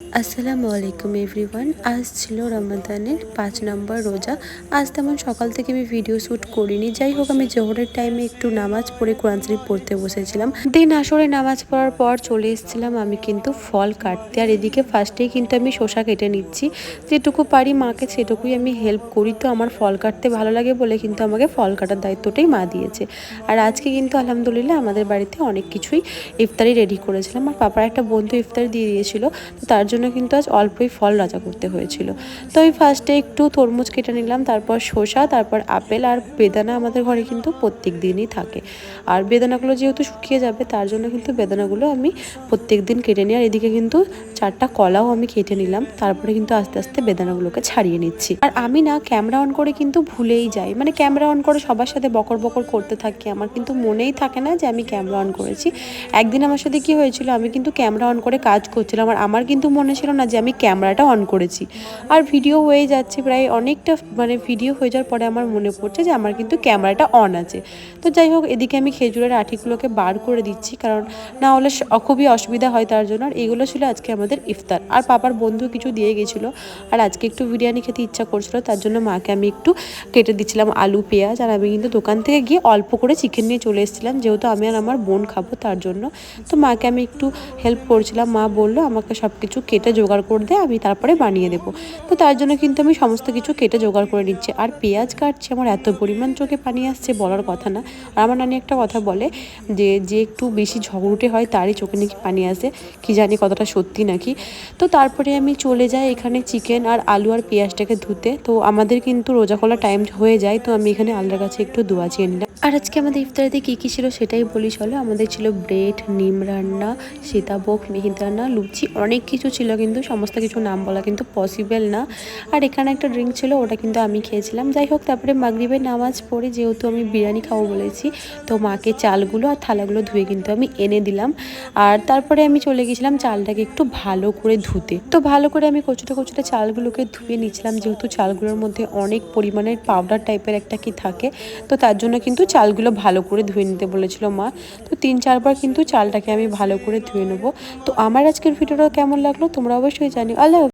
আসসালামু আলাইকুম এভরিওয়ান। আজ ছিল রমাদানের 5 নম্বর রোজা। আজ তেমন সকাল থেকে আমি ভিডিও শ্যুট করিনি। যাই হোক, আমি জোহরের টাইমে একটু নামাজ পড়ে কোরআন শরীফ পড়তে বসেছিলাম। দিন আসরে নামাজ পড়ার পর চলে এসেছিলাম আমি কিন্তু ফল কাটতে। আর এদিকে ফার্স্টেই কিন্তু আমি শসা কেটে নিচ্ছি। যেটুকু পারি মাকে সেটুকুই আমি হেল্প করি। তো আমার ফল কাটতে ভালো লাগে বলে কিন্তু আমাকে ফল কাটার দায়িত্বটাই মা দিয়েছে। আর আজকে কিন্তু আলহামদুলিল্লাহ আমাদের বাড়িতে অনেক কিছুই ইফতারি রেডি করেছিলাম। আর পাপার একটা বন্ধু ইফতারি দিয়ে দিয়েছিল, তো তার জন্য কিন্তু আজ অল্পই ফল রাজা করতে হয়েছিল। তো আমি ফার্স্টে একটু তরমুজ কেটে নিলাম, তারপর শসা, তারপর আপেল আর বেদানা আমাদের ঘরে কিন্তু প্রত্যেক দিনই থাকে। আর বেদানাগুলো যেহেতু শুকিয়ে যাবে তার জন্য কিন্তু বেদানাগুলো আমি প্রত্যেক দিন কেটে নিই। আর এদিকে কিন্তু 4টা কলাও আমি কেটে নিলাম, তারপরে কিন্তু আস্তে আস্তে বেদানাগুলোকে ছাড়িয়ে নিচ্ছি। আর আমি না ক্যামেরা অন করে কিন্তু ভুলেই যাই, মানে ক্যামেরা অন করে সবার সাথে বকর বকর করতে থাকি, আমার কিন্তু মনেই থাকে না যে আমি ক্যামেরা অন করেছি। একদিন আমার সাথে কি হয়েছিল, আমি কিন্তু ক্যামেরা অন করে কাজ করছিলাম আর আমার কিন্তু মনে ছিল না যে আমি ক্যামেরাটা অন করেছি। আর ভিডিও হয়ে যাচ্ছে প্রায় অনেকটা, মানে ভিডিও হয়ে যাওয়ার পরে আমার মনে পড়ছে যে আমার কিন্তু ক্যামেরাটা অন আছে। তো যাই হোক, এদিকে আমি খেজুরের আঠিগুলোকে বার করে দিচ্ছি, কারণ না হলে খুবই অসুবিধা হয় তার জন্য। আর এগুলো ছিল আজকে আমাদের ইফতার। আর পাপার বন্ধু কিছু দিয়ে গেছিলো, আর আজকে একটু বিরিয়ানি খেতে ইচ্ছা করছিল, তার জন্য মাকে আমি একটু কেটে দিচ্ছিলাম আলু পেঁয়াজ। আর আমি কিন্তু দোকান থেকে গিয়ে অল্প করে চিকেন নিয়ে চলে এসেছিলাম, যেহেতু আমি আর আমার বোন খাবো তার জন্য। তো মাকে আমি একটু হেল্প করছিলাম। মা বললো আমাকে সব কিছু কেটে জোগাড় করে দে, আমি তারপরে বানিয়ে দেবো। তো তার জন্য কিন্তু আমি সমস্ত কিছু কেটে জোগাড় করে নিচ্ছি। আর পেঁয়াজ কাটছি, আমার এত পরিমাণ চোখে পানি আসছে বলার কথা না। আর আমার নানি একটা কথা বলে যে যে একটু বেশি ঝগড়ুটে হয় তারই চোখে নাকি পানি আসে, কি জানি কতটা সত্যি নাকি। তো তারপরে আমি চলে যাই এখানে চিকেন আর আলু আর পেঁয়াজটাকে ধুতে। তো আমাদের কিন্তু রোজা খোলা টাইম হয়ে যায়, তো আমি এখানে আল্লাহর কাছে একটু দোয়া চেয়ে নিলাম। আর আজকে আমাদের ইফতারিতে কী কী ছিল সেটাই বলি চলো। আমাদের ছিল ব্রেড, নিম রান্না, সীতাভোগ, মিহিদানা, লুচি, অনেক কিছু ছিল, কিন্তু সমস্ত কিছু নাম বলা কিন্তু পসিবল না। আর এখানে একটা ড্রিঙ্ক ছিল, ওটা কিন্তু আমি খেয়েছিলাম। যাই হোক, তারপরে মাগরিবের নামাজ পড়ে যেহেতু আমি বিরিয়ানি খাবো বলেছি, তো মাকে চালগুলো আর থালাগুলো ধুয়ে কিন্তু আমি এনে দিলাম। আর তারপরে আমি চলে গেছিলাম চালটাকে একটু ভালো করে ধুতে। তো ভালো করে আমি কচুটা কচুটা চালগুলোকে ধুয়ে নিচ্ছিলাম, যেহেতু চালগুলোর মধ্যে অনেক পরিমাণের পাউডার টাইপের একটা কি থাকে, তো তার জন্য কিন্তু চালগুলো ভালো করে ধুয়ে নিতে বলেছিল মা। তো 3-4 বার কিন্তু চালটাকে আমি ভালো করে ধুয়ে নেবো। তো আমার আজকের ভিডিওটা কেমন লাগলো তোমরা অবশ্যই জানিও। আল্লাহ।